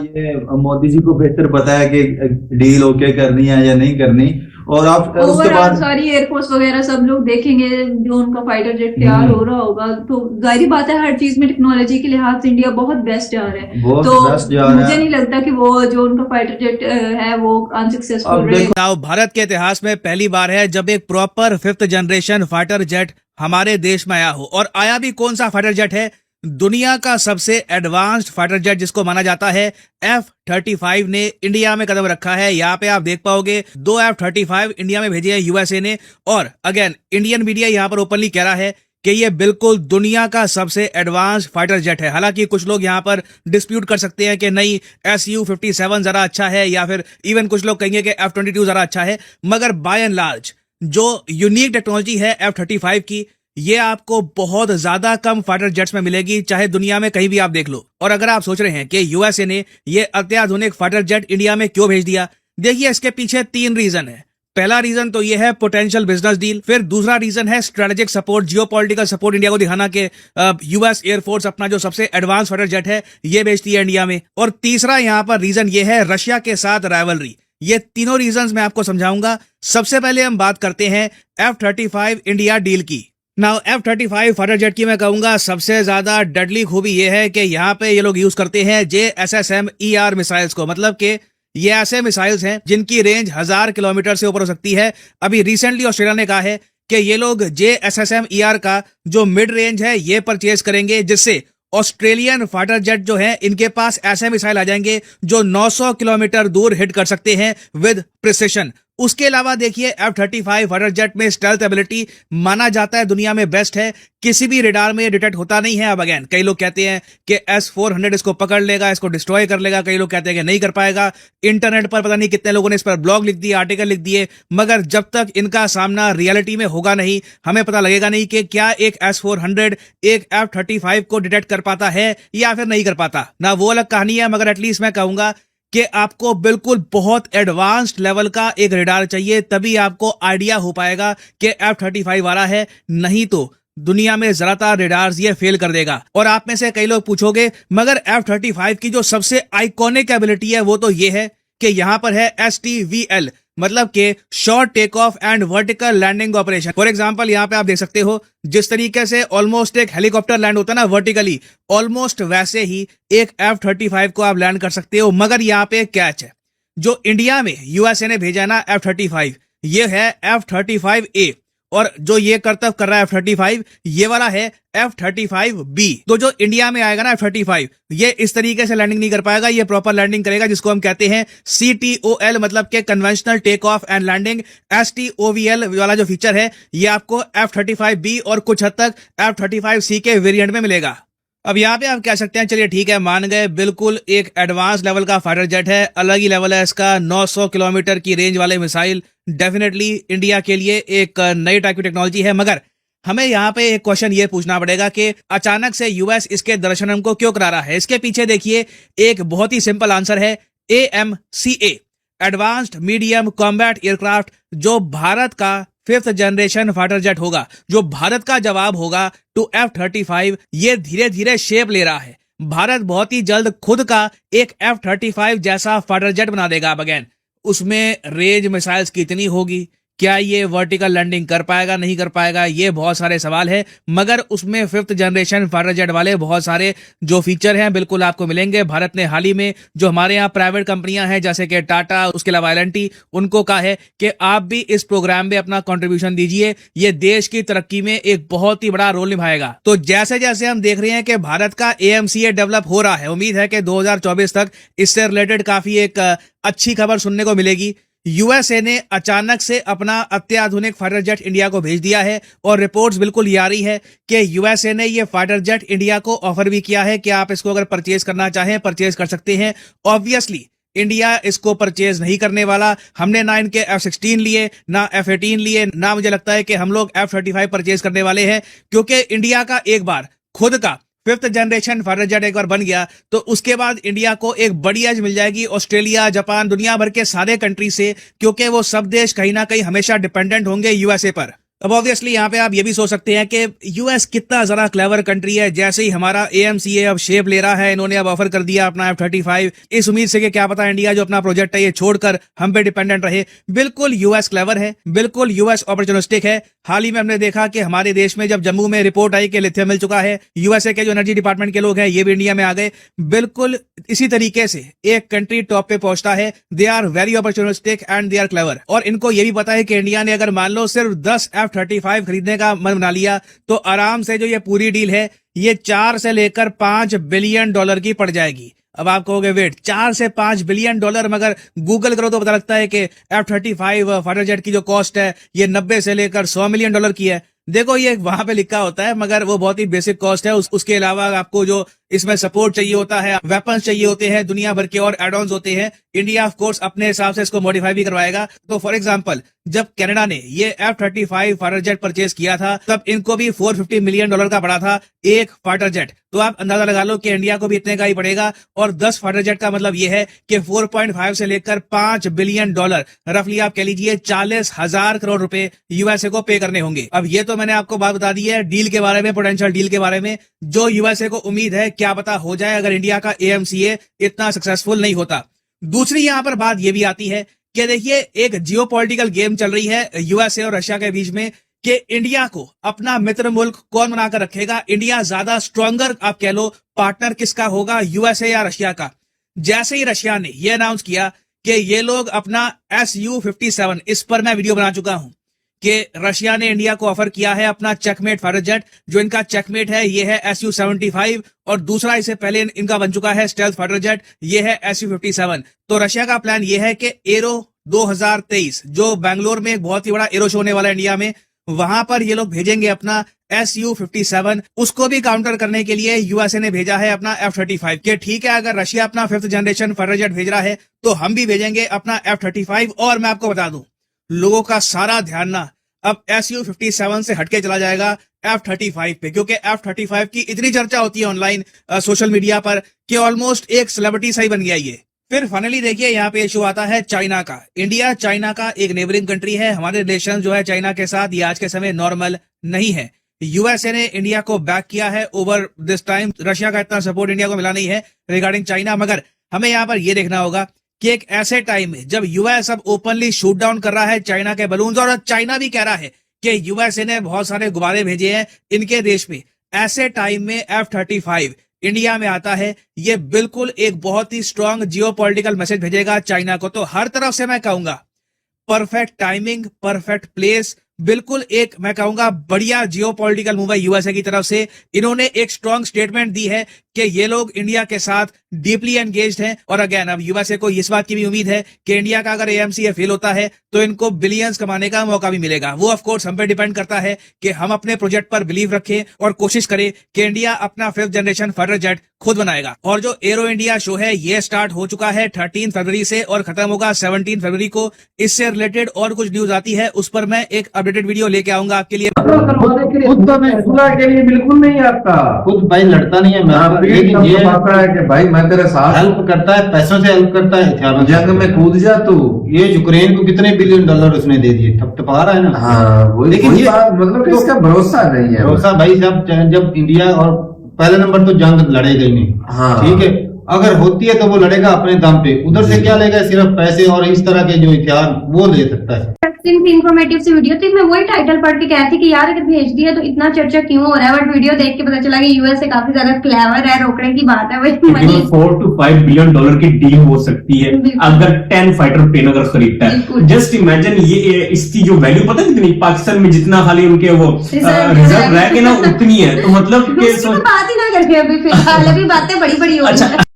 ये मोदी जी को बेहतर पता है कि डील ओके करनी है या नहीं करनी। और आप उसके ओवरऑल बाद सारी एयरफोर्स वगैरह सब लोग देखेंगे, जो उनका फाइटर जेट तैयार हो रहा होगा, तो जाहिर बात है हर चीज में टेक्नोलॉजी के लिहाज से इंडिया बहुत बेस्ट जा रहा है। बहुत तो बेस्ट जा रहा मुझे है। नहीं लगता कि वो जो उनका फाइटर जेट है वो अनसक्सेसफुल अब रहे। देखो, नाउ भारत के इतिहास में पहली बार है जब एक proper 5th generation fighter jet हमारे देश में आया हो। और आया भी कौन सा फाइटर जेट है? दुनिया का सबसे एडवांस्ड फाइटर जेट जिसको माना जाता है F-35 ने इंडिया में कदम रखा है। यहाँ पे आप देख पाओगे 2 F-35 इंडिया में भेजे हैं यूएसए ने। और अगेन इंडियन मीडिया यहाँ पर ओपनली कह रहा है कि ये बिल्कुल दुनिया का सबसे एडवांस फाइटर जेट है। हालांकि कुछ लोग यहाँ पर डिस्प्यूट कर सकते हैं कि नहीं, Su-57 जरा अच्छा है, या फिर इवन कुछ लोग कहेंगे कि F-22 जरा अच्छा है। मगर बाय एंड लार्ज जो यूनिक टेक्नोलॉजी है F-35 की, ये आपको बहुत ज्यादा कम फाइटर जेट्स में मिलेगी, चाहे दुनिया में कहीं भी आप देख लो। और अगर आप सोच रहे हैं कि यूएसए ने ये अत्याधुनिक फाइटर जेट इंडिया में क्यों भेज दिया, देखिए इसके पीछे 3 रीजन है। पहला रीजन तो ये है पोटेंशियल बिजनेस डील। फिर दूसरा रीजन है strategic support, geopolitical support India को दिखाना कि यूएस एयरफोर्स अपना जो सबसे एडवांस फाइटर जेट है ये भेजती है इंडिया में। और तीसरा यहाँ पर रीजन ये है रशिया के साथ राइवलरी। ये तीनों रीजंस मैं आपको समझाऊंगा। सबसे पहले हम बात करते हैं F-35 इंडिया डील की। नाउ F-35 फाइटर जेट की मैं कहूंगा सबसे ज्यादा डेडली खूबी ये है कि यहाँ पे ये लोग यूज करते हैं JSSM-ER मिसाइल्स को। मतलब कि ये ऐसे मिसाइल्स हैं जिनकी रेंज 1000 किलोमीटर से ऊपर हो सकती है। अभी रिसेंटली ऑस्ट्रेलिया ने कहा है कि ये लोग JSSM-ER का जो मिड रेंज है ये परचेज करेंगे, जिससे ऑस्ट्रेलियन फाइटर जेट जो है इनके पास ऐसे मिसाइल आ जाएंगे जो 900 किलोमीटर दूर हिट कर सकते हैं विद प्रिसिशन। उसके अलावा देखिए F-35 फाइटर जेट में स्टेल्थ एबिलिटी माना जाता है दुनिया में बेस्ट है, किसी भी रेडार में डिटेक्ट होता नहीं है। अब अगेन कई लोग कहते हैं कि S-400 इसको पकड़ लेगा, इसको डिस्ट्रॉय कर लेगा, कई लोग कहते हैं कि नहीं कर पाएगा। इंटरनेट पर पता नहीं कितने लोगों ने इस पर ब्लॉग लिख दिए, आर्टिकल लिख दिए, मगर जब तक इनका सामना रियलिटी में होगा नहीं, हमें पता लगेगा नहीं कि क्या एक S-400 एक F-35 को डिटेक्ट कर पाता है या फिर नहीं कर पाता ना। वो अलग कहानी है, मगर एटलीस्ट मैं कहूंगा कि आपको बिल्कुल बहुत एडवांस्ड लेवल का एक रेडार चाहिए, तभी आपको आइडिया हो पाएगा कि F-35 वाला है, नहीं तो दुनिया में ज्यादातर रेडार्स ये फेल कर देगा। और आप में से कई लोग पूछोगे मगर F-35 की जो सबसे आइकॉनिक एबिलिटी है वो तो ये है कि यहां पर है STVL, मतलब कि short take off and vertical landing operation. For example यहाँ पे आप देख सकते हो जिस तरीके से ऑलमोस्ट एक हेलीकॉप्टर लैंड होता है ना वर्टिकली, ऑलमोस्ट वैसे ही एक F-35 को आप लैंड कर सकते हो। मगर यहाँ पे एक कैच है, जो इंडिया में यूएसए ने भेजा ना F-35, ये है F-35A, और जो ये करतब कर रहा है F-35 ये वाला है F-35B। तो जो इंडिया में आएगा ना F-35, ये इस तरीके से लैंडिंग नहीं कर पाएगा, ये प्रॉपर लैंडिंग करेगा जिसको हम कहते हैं CTOL, मतलब के conventional take off and landing. STOVL वाला जो फीचर है ये आपको F-35B और कुछ हद तक F-35C के वेरिएंट में मिलेगा। अब यहाँ पे आप कह सकते हैं चलिए ठीक है मान गए, बिल्कुल एक एडवांस लेवल का फाइटर जेट है, अलग ही लेवल है इसका, 900 किलोमीटर की रेंज वाले मिसाइल, डेफिनेटली इंडिया के लिए एक नई टाइप की टेक्नोलॉजी है। मगर हमें यहाँ पे एक क्वेश्चन ये पूछना पड़ेगा कि अचानक से यूएस इसके दर्शन हमको क्यों करा रहा है। इसके पीछे देखिए एक बहुत ही सिंपल आंसर है, AMCA, advanced medium combat aircraft, जो भारत का 5th जनरेशन फाइटर जेट होगा, जो भारत का जवाब होगा टू F-35। ये धीरे धीरे शेप ले रहा है। भारत बहुत ही जल्द खुद का एक F-35 जैसा फाइटर जेट बना देगा। अब अगेन उसमें रेंज मिसाइल्स कितनी होगी, क्या ये वर्टिकल लैंडिंग कर पाएगा नहीं कर पाएगा, ये बहुत सारे सवाल है। मगर उसमें 5th जनरेशन फाइटर जेट वाले बहुत सारे जो फीचर हैं बिल्कुल आपको मिलेंगे। भारत ने हाल ही में जो हमारे यहाँ प्राइवेट कंपनियां हैं जैसे कि टाटा, उसके अलावा L&T, उनको कहा है कि आप भी इस प्रोग्राम में अपना कंट्रीब्यूशन दीजिए, ये देश की तरक्की में एक बहुत ही बड़ा रोल निभाएगा। तो जैसे जैसे हम देख रहे हैं कि भारत का AMCA डेवलप हो रहा है, उम्मीद है कि 2024 तक इससे रिलेटेड काफी एक अच्छी खबर सुनने को मिलेगी। यूएसए ने अचानक से अपना अत्याधुनिक फाइटर जेट इंडिया को भेज दिया है, और रिपोर्ट्स बिल्कुल ये आ रही है कि यूएसए ने ये फाइटर जेट इंडिया को ऑफर भी किया है कि आप इसको अगर परचेज करना चाहें परचेज कर सकते हैं। ऑब्वियसली इंडिया इसको परचेज नहीं करने वाला। हमने ना इनके F-16 लिए, ना F-18 लिए, ना मुझे लगता है कि हम लोग F-35 परचेज करने वाले हैं, क्योंकि इंडिया का एक बार खुद का 5th जनरेशन फाइटर जेट एक बार बन गया तो उसके बाद इंडिया को एक बड़ी एज मिल जाएगी ऑस्ट्रेलिया, जापान, दुनिया भर के सारे कंट्री से, क्योंकि वो सब देश कहीं ना कहीं हमेशा डिपेंडेंट होंगे यूएसए पर। अब ऑब्वियसली यहाँ पे आप ये भी सोच सकते हैं कि यूएस कितना जरा क्लेवर कंट्री है। जैसे ही हमारा AMCA अब शेप ले रहा है, इन्होंने अब ऑफर कर दिया अपना F-35 इस उम्मीद से कि क्या पता इंडिया जो अपना प्रोजेक्ट है ये छोड़कर हम पे डिपेंडेंट रहे। बिल्कुल यूएस क्लेवर है, बिल्कुल यूएस अपॉर्चुनिस्टिक है। हाल ही में हमने देखा कि हमारे देश में जब जम्मू में रिपोर्ट आई कि लिथियम मिल चुका है, यूएसए के जो एनर्जी डिपार्टमेंट के लोग हैं ये भी इंडिया में आ गए। बिल्कुल इसी तरीके से एक कंट्री टॉप पे पहुंचता है। They are very opportunistic and they are clever. और इनको ये भी पता है कि इंडिया ने अगर मान लो सिर्फ 10 F-35 खरीदने का मन बना लिया तो आराम से जो ये पूरी डील है ये 4 से लेकर 5 बिलियन डॉलर की पड़ जाएगी। अब आप कहोगे वेट 4 से 5 बिलियन डॉलर, मगर गूगल करो तो पता लगता है कि F-35 फाइटर जेट की जो कॉस्ट है ये 90 से लेकर 100 मिलियन डॉलर की है। देखो ये वहां पे लिखा होता है मगर वो बहुत ही बेसिक कॉस्ट है। उसके अलावा आपको जो इसमें सपोर्ट चाहिए होता है, वेपन्स चाहिए होते हैं, दुनिया भर के और एड ऑन्स होते हैं। इंडिया ऑफ कोर्स अपने हिसाब से इसको मॉडिफाई भी करवाएगा। तो फॉर एग्जांपल जब कनाडा ने ये F-35 फाइटर जेट परचेज किया था तब इनको भी 450 मिलियन डॉलर का पड़ा था एक फाइटर जेट। तो आप अंदाजा लगा लो कि इंडिया को भी इतने का ही पड़ेगा। और 10 फाइटर जेट का मतलब ये है कि 4.5 से लेकर 5 बिलियन डॉलर, रफली आप कह लीजिए 40,000 करोड़ रुपए यूएसए को पे करने होंगे। अब ये तो मैंने आपको बात बता दी है डील के बारे में, पोटेंशियल डील के बारे में, जो यूएसए को उम्मीद है क्या पता हो जाए अगर इंडिया का AMCA इतना सक्सेसफुल नहीं होता। दूसरी यहां पर बात यह भी आती है कि देखिए एक जियोपॉलिटिकल गेम चल रही है यूएसए और रशिया के बीच में कि इंडिया को अपना मित्र मुल्क कौन बनाकर रखेगा। इंडिया ज्यादा स्ट्रॉन्गर आप कह लो पार्टनर किसका होगा, यूएसए या रशिया का। जैसे ही रशिया ने यह अनाउंस किया कि ये लोग अपना Su-57, इस पर मैं वीडियो बना चुका हूं कि रशिया ने इंडिया को ऑफर किया है अपना चेकमेट फाइटर जेट। जो इनका चेकमेट है ये है Su-75 और दूसरा इससे पहले इनका बन चुका है स्टेल्थ फाइटर जेट, ये है Su-57। तो रशिया का प्लान ये है कि एरो 2023 जो बेंगलोर में एक बहुत ही बड़ा एरो शो होने वाला है इंडिया में, वहां पर ये लोग भेजेंगे अपना Su-57। उसको भी काउंटर करने के लिए यूएसए ने भेजा है अपना F-35 के ठीक है अगर रशिया अपना 5th जनरेशन फाइटर जेट भेज रहा है तो हम भी भेजेंगे अपना F-35। और मैं आपको बता दूं लोगों का सारा ध्यान ना अब Su-57 से हटके चला जाएगा F-35 पे, क्योंकि F-35 की इतनी चर्चा होती है ऑनलाइन सोशल मीडिया पर कि ऑलमोस्ट एक सेलिब्रिटी सा ही बन गया ये। फिर फाइनली देखिए यहाँ पे इशू आता है चाइना का। इंडिया चाइना का एक नेबरिंग कंट्री है। हमारे रिलेशन जो है चाइना के साथ ये आज के समय नॉर्मल नहीं है। यूएसए ने इंडिया को बैक किया है ओवर दिस टाइम। रशिया का इतना सपोर्ट इंडिया को मिला नहीं है रिगार्डिंग चाइना। मगर हमें यहाँ पर यह देखना होगा कि एक ऐसे टाइम में जब यूएस अब ओपनली शूट डाउन कर रहा है चाइना के बलून्स और चाइना भी कह रहा है कि यूएसए ने बहुत सारे गुब्बारे भेजे हैं इनके देश में, ऐसे टाइम में F-35 इंडिया में आता है, ये बिल्कुल एक बहुत ही स्ट्रांग जियोपॉलिटिकल मैसेज भेजेगा चाइना को। तो हर तरफ से मैं कहूंगा परफेक्ट टाइमिंग, परफेक्ट प्लेस, बिल्कुल एक मैं कहूंगा बढ़िया जियोपॉलिटिकल मूव है यूएसए की तरफ से। इन्होंने एक स्ट्रांग स्टेटमेंट दी है कि ये लोग इंडिया के साथ डीपली एंगेज्ड हैं। और अगेन अब यूएसए को इस बात की भी उम्मीद है कि इंडिया का अगर AMCA फेल होता है तो इनको बिलियंस कमाने का मौका भी मिलेगा। वो ऑफ कोर्स हम पे डिपेंड करता है कि हम अपने प्रोजेक्ट पर बिलीव रखें और कोशिश करें कि इंडिया अपना 5th जनरेशन फाइटर जेट खुद बनाएगा। और जो एरो इंडिया शो है ये स्टार्ट हो चुका है 13 फरवरी से और खत्म होगा 17 फरवरी को। इससे रिलेटेड और कुछ न्यूज आती है उस पर मैं एक अपडेटेड वीडियो लेके आऊंगा आपके लिए। खुद तो मैं सुलह के लिए बिल्कुल नहीं आता, खुद भाई लड़ता नहीं है, मैं लेकिन ये आता है कि भाई मैं तेरे साथ हेल्प करता है, पैसों से हेल्प करता है, हथियारों से। जंग में कूद जा तू। ये यूक्रेन को कितने बिलियन डॉलर उसने दे दिए, थपथपा रहा है ना। हाँ वही लेकिन वही ये बात, मतलब कि इसका भरोसा नहीं है। भरोसा भाई साहब, जब इंडिया और पहले नंबर तो जंग लड़ेगा ही नहीं। हाँ ठीक है, अगर होती है तो वो लड़ेगा अपने दम पे, उधर से क्या लेगा, सिर्फ पैसे और इस तरह के जो हथियार वो ले सकता है। इंफॉर्मेटिव सी वीडियो थी, मैं वही टाइटल पढ़ के कहती कि यार अगर भेज दिया तो इतना चर्चा क्यों हो रहा है, बट वीडियो देख के पता चला कि यूएसए काफी ज्यादा क्लेवर है, रोकने की बात है। वही मनी 4 to 5 बिलियन डॉलर की डील हो सकती है अगर 10 फाइटर प्लेन अगर खरीदता है। जस्ट इमेजिन ये इसकी जो वैल्यू पता है कितनी, पाकिस्तान में जितना खाली उनके वो रिजर्व रह के ना उतनी है। तो मतलब बात ही ना करके अभी फिलहाल अभी बातें बड़ी बड़ी हो रही है।